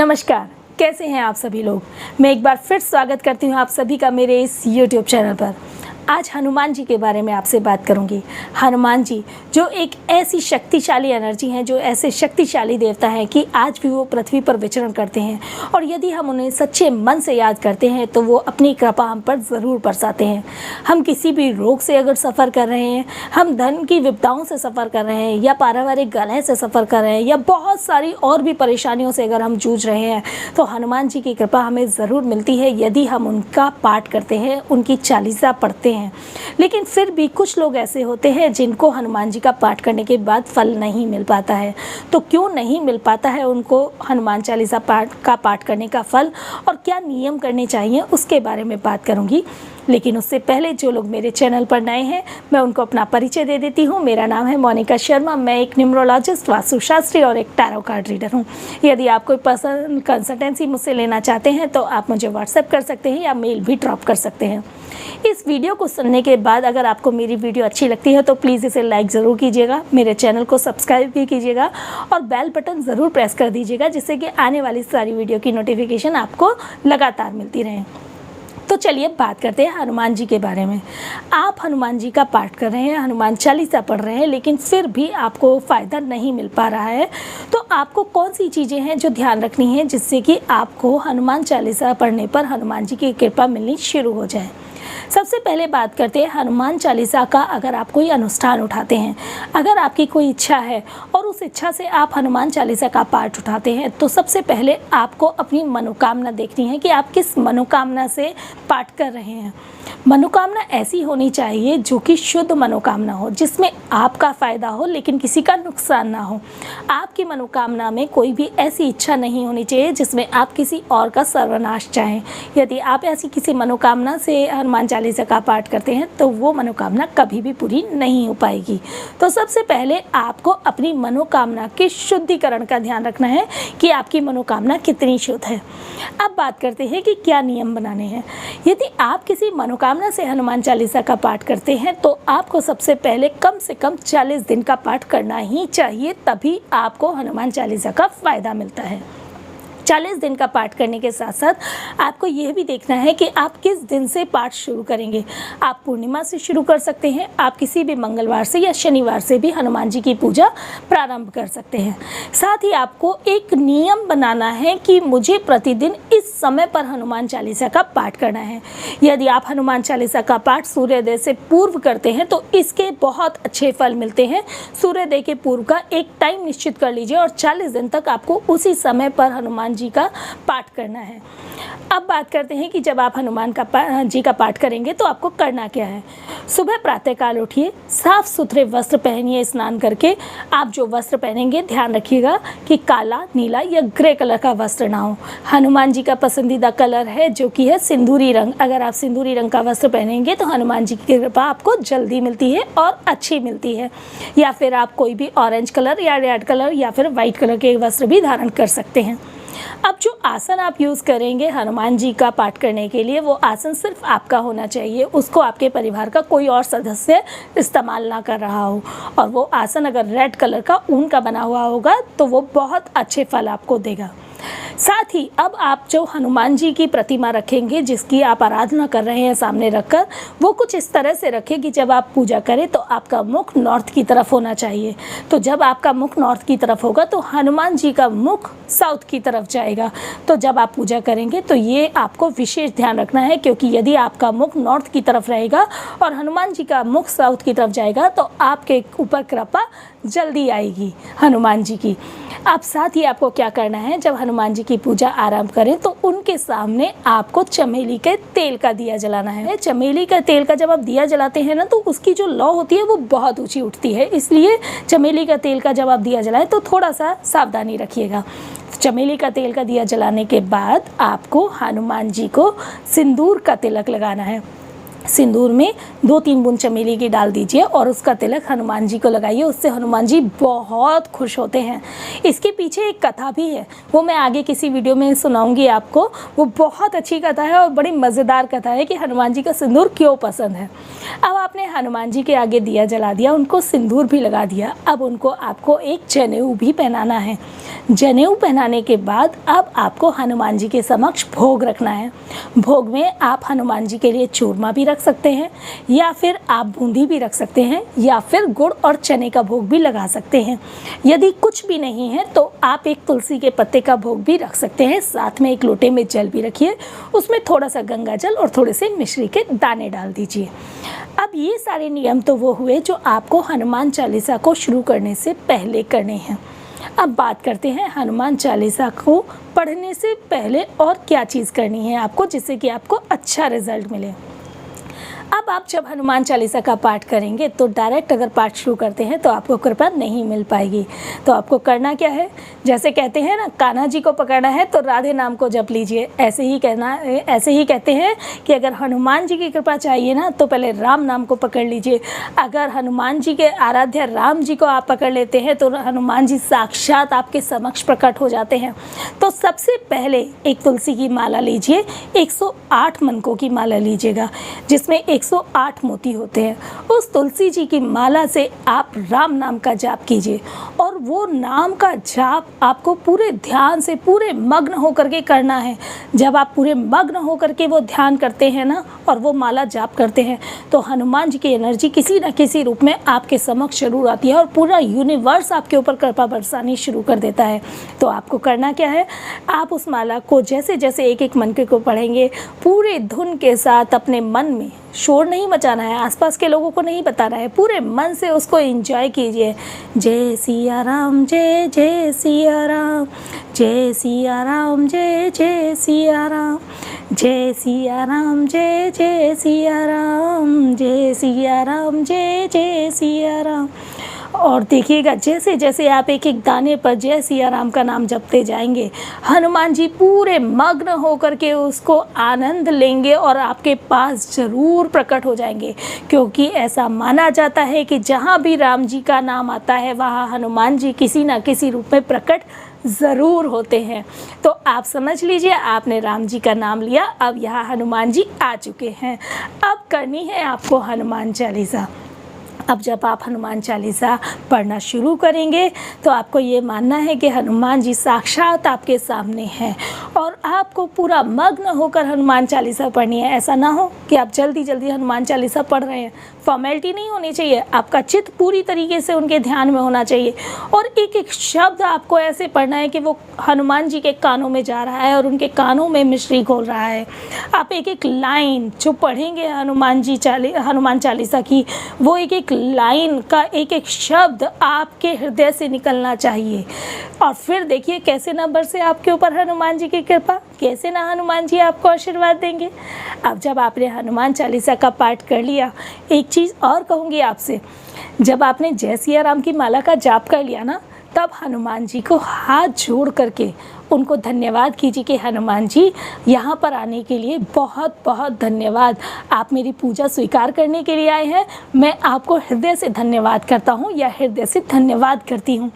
नमस्कार, कैसे हैं आप सभी लोग। मैं एक बार फिर स्वागत करती हूं आप सभी का मेरे इस YouTube चैनल पर। आज हनुमान जी के बारे में आपसे बात करूंगी। हनुमान जी जो एक ऐसी शक्तिशाली एनर्जी हैं, जो ऐसे शक्तिशाली देवता हैं कि आज भी वो पृथ्वी पर विचरण करते हैं और यदि हम उन्हें सच्चे मन से याद करते हैं तो वो अपनी कृपा हम पर ज़रूर बरसाते हैं। हम किसी भी रोग से अगर सफ़र कर रहे हैं, हम धन की विपदाओं से सफ़र कर रहे हैं या पारिवारिक कलह से सफ़र कर रहे हैं या बहुत सारी और भी परेशानियों से अगर हम जूझ रहे हैं तो हनुमान जी की कृपा हमें ज़रूर मिलती है यदि हम उनका पाठ करते हैं, उनकी चालीसा पढ़ते हैं। लेकिन फिर भी कुछ लोग ऐसे होते हैं जिनको हनुमान जी का पाठ करने के बाद फल नहीं मिल पाता है। तो क्यों नहीं मिल पाता है उनको हनुमान चालीसा पाठ करने का फल और क्या नियम करने चाहिए उसके बारे में बात करूंगी। लेकिन उससे पहले जो लोग मेरे चैनल पर नए हैं मैं उनको अपना परिचय दे देती हूँ। मेरा नाम है मोनिका शर्मा। मैं एक न्यूमरोलॉजिस्ट, वास्तुशास्त्री और एक टैरो कार्ड रीडर हूँ। यदि आप कोई पर्सनल कंसल्टेंसी मुझसे लेना चाहते हैं तो आप मुझे व्हाट्सएप कर सकते हैं या मेल भी ड्रॉप कर सकते हैं। इस वीडियो को सुनने के बाद अगर आपको मेरी वीडियो अच्छी लगती है तो प्लीज़ इसे लाइक ज़रूर कीजिएगा, मेरे चैनल को सब्सक्राइब भी कीजिएगा और बेल बटन ज़रूर प्रेस कर दीजिएगा जिससे कि आने वाली सारी वीडियो की नोटिफिकेशन आपको लगातार मिलती रहे। तो चलिए बात करते हैं हनुमान जी के बारे में। आप हनुमान जी का पाठ कर रहे हैं, हनुमान चालीसा पढ़ रहे हैं, लेकिन फिर भी आपको फ़ायदा नहीं मिल पा रहा है तो आपको कौन सी चीज़ें हैं जो ध्यान रखनी है जिससे कि आपको हनुमान चालीसा पढ़ने पर हनुमान जी की कृपा मिलनी शुरू हो जाए। सबसे पहले बात करते हैं हनुमान चालीसा का। अगर आप कोई अनुष्ठान उठाते हैं, अगर आपकी कोई इच्छा है और उस इच्छा से आप हनुमान चालीसा का पाठ उठाते हैं तो सबसे पहले आपको अपनी मनोकामना देखनी है कि आप किस मनोकामना से पाठ कर रहे हैं। मनोकामना ऐसी होनी चाहिए जो कि शुद्ध मनोकामना हो, जिसमें आपका फ़ायदा हो लेकिन किसी का नुकसान ना हो। आपकी मनोकामना में कोई भी ऐसी इच्छा नहीं होनी चाहिए जिसमें आप किसी और का सर्वनाश चाहें। यदि आप ऐसी किसी मनोकामना से हनुमान चालीसा का पाठ करते हैं तो वो मनोकामना कभी भी पूरी नहीं हो पाएगी। तो सबसे पहले आपको अपनी मनोकामना के शुद्धिकरण का ध्यान रखना है कि आपकी मनोकामना कितनी शुद्ध है। अब बात करते हैं कि क्या नियम बनाने हैं। यदि आप किसी मनोकामना से हनुमान चालीसा का पाठ करते हैं तो आपको सबसे पहले कम से कम 40 दिन का पाठ करना ही चाहिए, तभी आपको हनुमान चालीसा का फ़ायदा मिलता है। 40 दिन का पाठ करने के साथ साथ आपको यह भी देखना है कि आप किस दिन से पाठ शुरू करेंगे। आप पूर्णिमा से शुरू कर सकते हैं, आप किसी भी मंगलवार से या शनिवार से भी हनुमान जी की पूजा प्रारंभ कर सकते हैं। साथ ही आपको एक नियम बनाना है कि मुझे प्रतिदिन इस समय पर हनुमान चालीसा का पाठ करना है। यदि आप हनुमान चालीसा का पाठ सूर्योदय से पूर्व करते हैं तो इसके बहुत अच्छे फल मिलते हैं। सूर्योदय के पूर्व का एक टाइम निश्चित कर लीजिए और 40 दिन तक आपको उसी समय पर हनुमान जी का पाठ करना है। अब बात करते हैं कि जब आप हनुमान जी का पाठ करेंगे तो आपको करना क्या है। सुबह प्रातःकाल उठिए, साफ सुथरे वस्त्र पहनिए। स्नान करके आप जो वस्त्र पहनेंगे ध्यान रखिएगा कि काला, नीला या ग्रे कलर का वस्त्र ना हो। हनुमान जी का पसंदीदा कलर है जो कि है सिंदूरी रंग। अगर आप सिंदूरी रंग का वस्त्र पहनेंगे तो हनुमान जी की कृपा आपको जल्दी मिलती है और अच्छी मिलती है। या फिर आप कोई भी ऑरेंज कलर या रेड कलर या फिर वाइट कलर के वस्त्र भी धारण कर सकते हैं। अब जो आसन आप यूज़ करेंगे हनुमान जी का पाठ करने के लिए, वो आसन सिर्फ आपका होना चाहिए, उसको आपके परिवार का कोई और सदस्य इस्तेमाल ना कर रहा हो। और वो आसन अगर रेड कलर का ऊन का बना हुआ होगा तो वो बहुत अच्छे फल आपको देगा। साथ ही अब आप जो हनुमान जी की प्रतिमा रखेंगे, जिसकी आप आराधना कर रहे हैं सामने रखकर, वो कुछ इस तरह से रखें कि जब आप पूजा करें तो आपका मुख नॉर्थ की तरफ होना चाहिए। तो जब आपका मुख नॉर्थ की तरफ होगा तो हनुमान जी का मुख साउथ की तरफ जाएगा। तो जब आप पूजा करेंगे तो ये आपको विशेष ध्यान रखना है, क्योंकि यदि आपका मुख नॉर्थ की तरफ रहेगा और हनुमान जी का मुख साउथ की तरफ जाएगा तो आपके ऊपर कृपा जल्दी आएगी हनुमान जी की। अब साथ ही आपको क्या करना है, जब हनुमान जी की पूजा आरंभ करें तो उनके सामने आपको चमेली के तेल का दिया जलाना है। चमेली का तेल का जब आप दिया जलाते हैं ना तो उसकी जो लौ होती है वो बहुत ऊंची उठती है, इसलिए चमेली का तेल का जब आप दिया जलाएं तो थोड़ा सा सावधानी रखिएगा। चमेली का तेल का दिया जलाने के बाद आपको हनुमान जी को सिंदूर का तिलक लगाना है। सिंदूर में 2-3 बूंद चमेली की डाल दीजिए और उसका तिलक हनुमान जी को लगाइए। उससे हनुमान जी बहुत खुश होते हैं। इसके पीछे एक कथा भी है, वो मैं आगे किसी वीडियो में सुनाऊंगी आपको। वो बहुत अच्छी कथा है और बड़ी मज़ेदार कथा है कि हनुमान जी का सिंदूर क्यों पसंद है। अब आपने हनुमान जी के आगे दिया जला दिया, उनको सिंदूर भी लगा दिया। अब उनको आपको एक जनेऊ भी पहनाना है। जनेऊ पहनाने के बाद अब आपको हनुमान जी के समक्ष भोग रखना है। भोग में आप हनुमान जी के लिए चूरमा भी रख सकते हैं, या फिर आप बूंदी भी रख सकते हैं, या फिर गुड़ और चने का भोग भी लगा सकते हैं। यदि कुछ भी नहीं है तो आप एक तुलसी के पत्ते का भोग भी रख सकते हैं। साथ में एक लोटे में जल भी रखिए, उसमें थोड़ा सा गंगा जल और थोड़े से मिश्री के दाने डाल दीजिए। अब ये सारे नियम तो वो हुए जो आपको हनुमान चालीसा को शुरू करने से पहले करने हैं। अब बात करते हैं हनुमान चालीसा को पढ़ने से पहले और क्या चीज़ करनी है आपको, जिससे कि आपको अच्छा रिजल्ट मिले। अब आप जब हनुमान चालीसा का पाठ करेंगे तो डायरेक्ट अगर पाठ शुरू करते हैं तो आपको कृपा नहीं मिल पाएगी। तो आपको करना क्या है, जैसे कहते हैं ना, कान्हा जी को पकड़ना है तो राधे नाम को जप लीजिए। ऐसे ही कहते हैं कि अगर हनुमान जी की कृपा चाहिए ना तो पहले राम नाम को पकड़ लीजिए। अगर हनुमान जी के आराध्य राम जी को आप पकड़ लेते हैं तो हनुमान जी साक्षात आपके समक्ष प्रकट हो जाते हैं। तो सबसे पहले एक तुलसी की माला लीजिए, 108 मनकों की माला लीजिएगा, जिसमें 108 मोती होते हैं। उस तुलसी जी की माला से आप राम नाम का जाप कीजिए, और वो नाम का जाप आपको पूरे ध्यान से, पूरे मग्न होकर के करना है। जब आप पूरे मग्न होकर के वो ध्यान करते हैं ना और वो माला जाप करते हैं तो हनुमान जी की एनर्जी किसी न किसी रूप में आपके समक्ष जरूर आती है और पूरा यूनिवर्स आपके ऊपर कृपा बरसानी शुरू कर देता है। तो आपको करना क्या है, आप उस माला को जैसे जैसे एक एक मनके को पढ़ेंगे, पूरे धुन के साथ अपने मन में, शोर नहीं मचाना है, आसपास के लोगों को नहीं बताना है, पूरे मन से उसको एंजॉय कीजिए। जय सिया राम, जय जय सिया राम, जय सिया राम, जय जय सिया राम, जय सिया राम, जय जय सिया राम, जय सिया राम, जय जय सिया राम। और देखिएगा जैसे जैसे आप एक एक दाने पर जय सिया राम का नाम जपते जाएंगे, हनुमान जी पूरे मग्न होकर के उसको आनंद लेंगे और आपके पास ज़रूर प्रकट हो जाएंगे। क्योंकि ऐसा माना जाता है कि जहाँ भी राम जी का नाम आता है वहाँ हनुमान जी किसी न किसी रूप में प्रकट ज़रूर होते हैं। तो आप समझ लीजिए, आपने राम जी का नाम लिया, अब यहाँ हनुमान जी आ चुके हैं। अब करनी है आपको हनुमान चालीसा। अब जब आप हनुमान चालीसा पढ़ना शुरू करेंगे तो आपको ये मानना है कि हनुमान जी साक्षात आपके सामने हैं और आपको पूरा मग्न होकर हनुमान चालीसा पढ़नी है। ऐसा ना हो कि आप जल्दी जल्दी हनुमान चालीसा पढ़ रहे हैं, फॉर्मेलिटी नहीं होनी चाहिए। आपका चित्त पूरी तरीके से उनके ध्यान में होना चाहिए और एक एक शब्द आपको ऐसे पढ़ना है कि वो हनुमान जी के कानों में जा रहा है और उनके कानों में मिश्री घोल रहा है। आप एक एक लाइन जो पढ़ेंगे हनुमान चालीसा की, वो एक एक लाइन का एक एक शब्द आपके हृदय से निकलना चाहिए। और फिर देखिए कैसे ना बरसे आपके ऊपर हनुमान जी की कृपा, कैसे ना हनुमान जी आपको आशीर्वाद देंगे। अब जब आपने हनुमान चालीसा का पाठ कर लिया, एक चीज़ और कहूँगी आपसे, जब आपने जय सिया राम की माला का जाप कर लिया ना, तब हनुमान जी को हाथ जोड़ करके उनको धन्यवाद कीजिए कि हनुमान जी यहाँ पर आने के लिए बहुत बहुत धन्यवाद। आप मेरी पूजा स्वीकार करने के लिए आए हैं, मैं आपको हृदय से धन्यवाद करता हूँ या हृदय से धन्यवाद करती हूँ।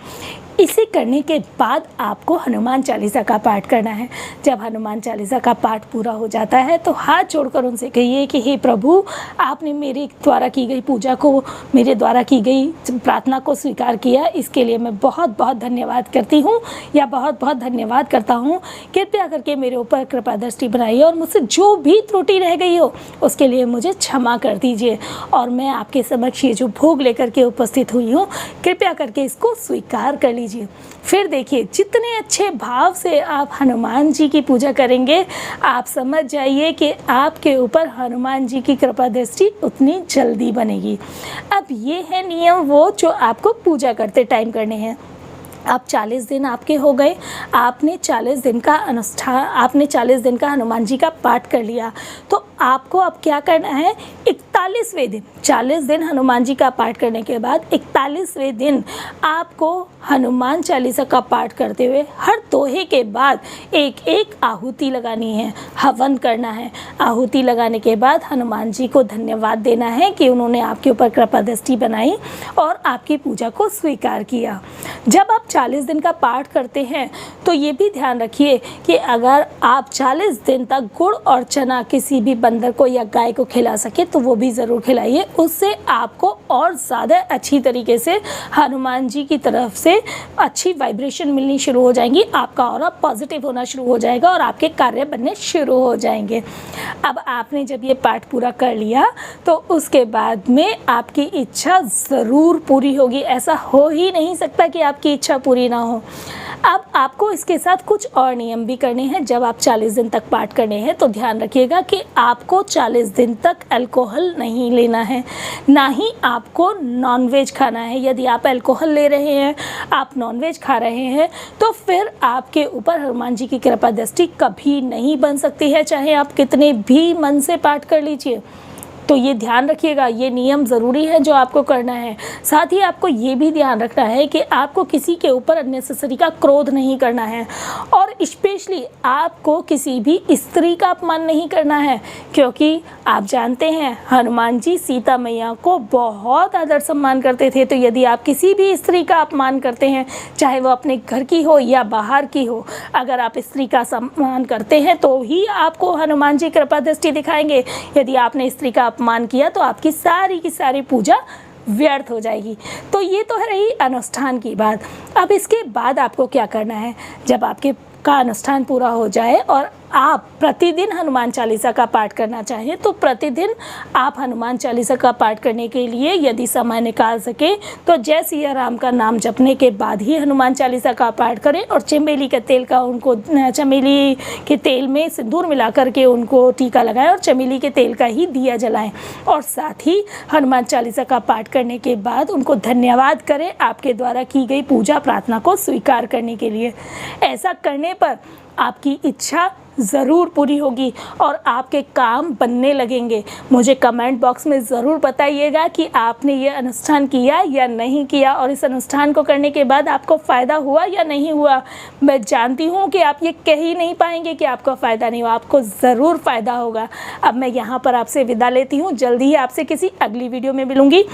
इसे करने के बाद आपको हनुमान चालीसा का पाठ करना है। जब हनुमान चालीसा का पाठ पूरा हो जाता है तो हाथ जोड़कर उनसे कहिए कि हे प्रभु, आपने मेरे द्वारा की गई पूजा को, मेरे द्वारा की गई प्रार्थना को स्वीकार किया, इसके लिए मैं बहुत बहुत धन्यवाद करती हूँ या बहुत बहुत धन्यवाद करता हूँ। कृपया करके मेरे ऊपर कृपा दृष्टि बनाइए और मुझसे जो भी त्रुटि रह गई हो उसके लिए मुझे क्षमा कर दीजिए। और मैं आपके समक्ष ये जो भोग लेकर के उपस्थित हुई हूँ, कृपया करके इसको स्वीकार कर लीजिए। फिर देखिए जितने अच्छे भाव से आप हनुमान जी की पूजा करेंगे, आप समझ जाइए कि आपके ऊपर हनुमान जी की कृपा दृष्टि उतनी जल्दी बनेगी। अब ये है नियम वो जो आपको पूजा करते टाइम करने हैं। अब 40 दिन आपके हो गए, आपने 40 दिन का अनुष्ठान, आपने 40 दिन का हनुमान जी का पाठ कर लिया। तो आपको अब क्या करना है, 41वें दिन, 40 दिन हनुमान जी का पाठ करने के बाद 41वें दिन आपको हनुमान चालीसा का पाठ करते हुए हर दोहे के बाद एक एक आहुति लगानी है, हवन करना है। आहुति लगाने के बाद हनुमान जी को धन्यवाद देना है कि उन्होंने आपके ऊपर कृपा दृष्टि बनाई और आपकी पूजा को स्वीकार किया। जब आप 40 दिन का पाठ करते हैं तो ये भी ध्यान रखिए कि अगर आप 40 दिन तक गुड़ और चना किसी भी बंदर को या गाय को खिला सके तो वो भी ज़रूर खिलाइए। उससे आपको और ज़्यादा अच्छी तरीके से हनुमान जी की तरफ से अच्छी वाइब्रेशन मिलनी शुरू हो जाएंगी, आपका ऑरा पॉजिटिव होना शुरू हो जाएगा और आपके कार्य बनने शुरू हो जाएंगे। अब आपने जब ये पाठ पूरा कर लिया तो उसके बाद में आपकी इच्छा ज़रूर पूरी होगी। ऐसा हो ही नहीं सकता कि आपकी इच्छा पूरी ना हो। अब आपको इसके साथ कुछ और नियम भी करने हैं। जब आप 40 दिन तक पाठ करने हैं तो ध्यान रखिएगा कि आपको 40 दिन तक अल्कोहल नहीं लेना है, ना ही आपको नॉनवेज खाना है। यदि आप अल्कोहल ले रहे हैं, आप नॉनवेज खा रहे हैं, तो फिर आपके ऊपर हनुमान जी की कृपा दृष्टि कभी नहीं बन सकती है, चाहे आप कितने भी मन से पाठ कर लीजिए। तो ये ध्यान रखिएगा, ये नियम ज़रूरी है जो आपको करना है। साथ ही आपको ये भी ध्यान रखना है कि आपको किसी के ऊपर अननेसेसरी का क्रोध नहीं करना है और स्पेशली आपको किसी भी स्त्री का अपमान नहीं करना है, क्योंकि आप जानते हैं हनुमान जी सीता मैया को बहुत आदर सम्मान करते थे। तो यदि आप किसी भी स्त्री का अपमान करते हैं, चाहे वो अपने घर की हो या बाहर की हो, अगर आप स्त्री का सम्मान करते हैं तो ही आपको हनुमान जी कृपा दृष्टि दिखाएंगे। यदि आपने स्त्री का अपमान किया तो आपकी सारी की सारी पूजा व्यर्थ हो जाएगी। तो ये तो है रही अनुष्ठान की बात। अब इसके बाद आपको क्या करना है, जब आपके का अनुष्ठान पूरा हो जाए और आप प्रतिदिन हनुमान चालीसा का पाठ करना चाहें तो प्रतिदिन आप हनुमान चालीसा का पाठ करने के लिए यदि समय निकाल सके तो जय सिया राम का नाम जपने के बाद ही हनुमान चालीसा का पाठ करें और चमेली के तेल का उनको चमेली के तेल में सिंदूर मिला करके उनको टीका लगाएं और चमेली के तेल का ही दिया जलाएं और साथ ही हनुमान चालीसा का पाठ करने के बाद उनको धन्यवाद करें आपके द्वारा की गई पूजा प्रार्थना को स्वीकार करने के लिए। ऐसा करने पर आपकी इच्छा ज़रूर पूरी होगी और आपके काम बनने लगेंगे। मुझे कमेंट बॉक्स में ज़रूर बताइएगा कि आपने ये अनुष्ठान किया या नहीं किया और इस अनुष्ठान को करने के बाद आपको फ़ायदा हुआ या नहीं हुआ। मैं जानती हूँ कि आप ये कह ही नहीं पाएंगे कि आपको फ़ायदा नहीं हुआ, आपको ज़रूर फ़ायदा होगा। अब मैं यहाँ पर आपसे विदा लेती हूँ, जल्दी ही आपसे किसी अगली वीडियो में मिलूँगी।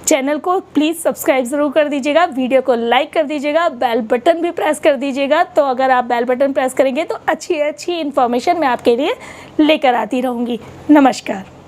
चैनल को प्लीज़ सब्सक्राइब ज़रूर कर दीजिएगा, वीडियो को लाइक कर दीजिएगा, बेल बटन भी प्रेस कर दीजिएगा। तो अगर आप बेल बटन प्रेस करेंगे तो अच्छी अच्छी इन्फॉर्मेशन मैं आपके लिए लेकर आती रहूँगी। नमस्कार।